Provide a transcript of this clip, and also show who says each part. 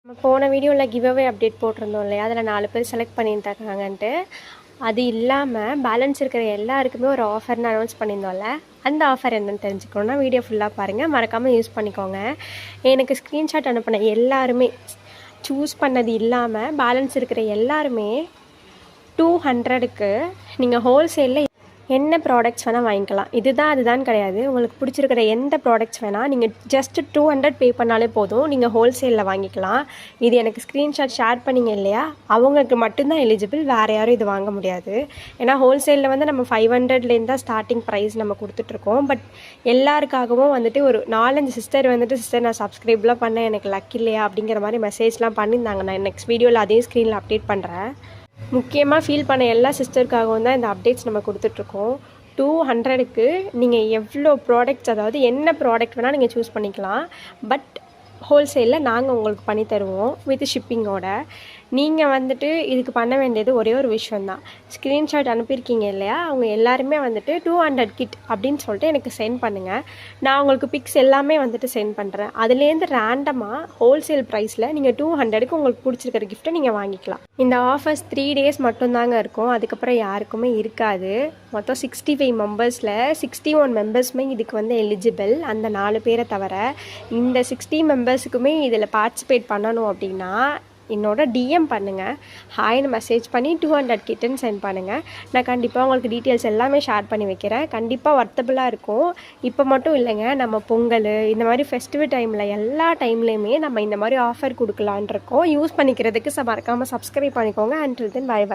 Speaker 1: நம்ம போன வீடியோவில் கிவ்அவே அப்டேட் போட்டிருந்தோம் இல்லையா, அதில் 4 பேர் செலக்ட் பண்ணியிருந்தாங்கன்ட்டு. அது இல்லாமல் பேலன்ஸ் இருக்கிற எல்லாருக்குமே ஒரு ஆஃபர்னு அனௌன்ஸ் பண்ணியிருந்தோம்ல, அந்த ஆஃபர் என்னென்னு தெரிஞ்சுக்கணுன்னா வீடியோ ஃபுல்லாக பாருங்கள், மறக்காமல் யூஸ் பண்ணிக்கோங்க. எனக்கு ஸ்க்ரீன்ஷாட் அனுப்பின எல்லாருமே சூஸ் பண்ணது இல்லாமல் பேலன்ஸ் இருக்கிற எல்லாருமே 200க்கு நீங்கள் ஹோல்சேலில் என்ன ப்ராடக்ட்ஸ் வேணால் வாங்கிக்கலாம். அதுதான் கிடையாது. உங்களுக்கு பிடிச்சிருக்கிற எந்த ப்ராடக்ட்ஸ் வேணால் நீங்கள் ஜஸ்ட் 200 பே பண்ணாலே போதும், நீங்கள் ஹோல்சேலில் வாங்கிக்கலாம். இது எனக்கு ஸ்க்ரீன்ஷாட் ஷேர் பண்ணிங்க இல்லையா, அவங்களுக்கு மட்டும்தான் எலிஜிபிள், வேறு யாரும் இது வாங்க முடியாது. ஏன்னா ஹோல்சேலில் வந்து நம்ம 500லேருந்து தான் ஸ்டார்டிங் ப்ரைஸ் நம்ம கொடுத்துட்ருக்கோம். பட் எல்லாருக்காகவும் வந்துட்டு ஒரு 4-5 சிஸ்டர் வந்துட்டு, சிஸ்டர் நான் சப்ஸ்கிரைப்லாம் பண்ணேன், எனக்கு லக் இல்லையா அப்படிங்கிற மாதிரி மெசேஜ்லாம் பண்ணியிருந்தாங்க. நான் நெக்ஸ்ட் வீடியோவில் அதே ஸ்க்ரீனில் அப்டேட் பண்ணுறேன். முக்கியமாக ஃபீல் பண்ண எல்லா சிஸ்டருக்காகவும் தான் இந்த அப்டேட்ஸ் நம்ம கொடுத்துட்ருக்கோம். 200க்கு நீங்கள் எவ்வளோ ப்ராடக்ட்ஸ், அதாவது என்ன ப்ராடக்ட் வேணால் நீங்கள் சூஸ் பண்ணிக்கலாம். பட் ஹோல்சேலில் நாங்கள் உங்களுக்கு பண்ணி தருவோம் வித் ஷிப்பிங்கோட. நீங்கள் வந்துட்டு இதுக்கு பண்ண வேண்டியது ஒரே ஒரு விஷயந்தான். ஸ்க்ரீன்ஷாட் அனுப்பியிருக்கீங்க இல்லையா, அவங்க எல்லாருமே வந்துட்டு 200 கிட் அப்படின்னு சொல்லிட்டு எனக்கு சென்ட் பண்ணுங்கள். நான் உங்களுக்கு பிக்ஸ் எல்லாமே வந்துட்டு சென்ட் பண்ணுறேன். அதுலேருந்து ரேண்டமாக ஹோல்சேல் ப்ரைஸில் நீங்கள் 200க்கு உங்களுக்கு பிடிச்சிருக்கிற கிஃப்ட்டை நீங்கள் வாங்கிக்கலாம். இந்த ஆஃபர்ஸ் 3 days மட்டும்தாங்க இருக்கும், அதுக்கப்புறம் யாருக்குமே இருக்காது. மொத்தம் 65 மெம்பர்ஸில் 61 மெம்பர்ஸுமே இதுக்கு வந்து எலிஜிபிள், அந்த 4 பேரை தவிர. இந்த 60 மெம்பர்ஸுக்குமே இதில் பார்ட்டிசிபேட் பண்ணணும் அப்படின்னா என்னோட டிஎம் பண்ணுங்கள், ஹாய்னு மெசேஜ் பண்ணி 200 கிட்டுன்னு சென்ட் பண்ணுங்கள். நான் கண்டிப்பாக உங்களுக்கு டீட்டெயில்ஸ் எல்லாமே ஷேர் பண்ணி வைக்கிறேன். கண்டிப்பாக வர்த்தபுளாக இருக்கும். இப்போ மட்டும் இல்லைங்க, நம்ம பொங்கல் இந்த மாதிரி ஃபெஸ்டிவல் டைமில் எல்லா டைம்லேயுமே நம்ம இந்த மாதிரி ஆஃபர் கொடுக்கலான் இருக்கோம். யூஸ் பண்ணிக்கிறதுக்கு மறக்காமல் சப்ஸ்கிரைப் பண்ணிக்கோங்க. Until then bye by.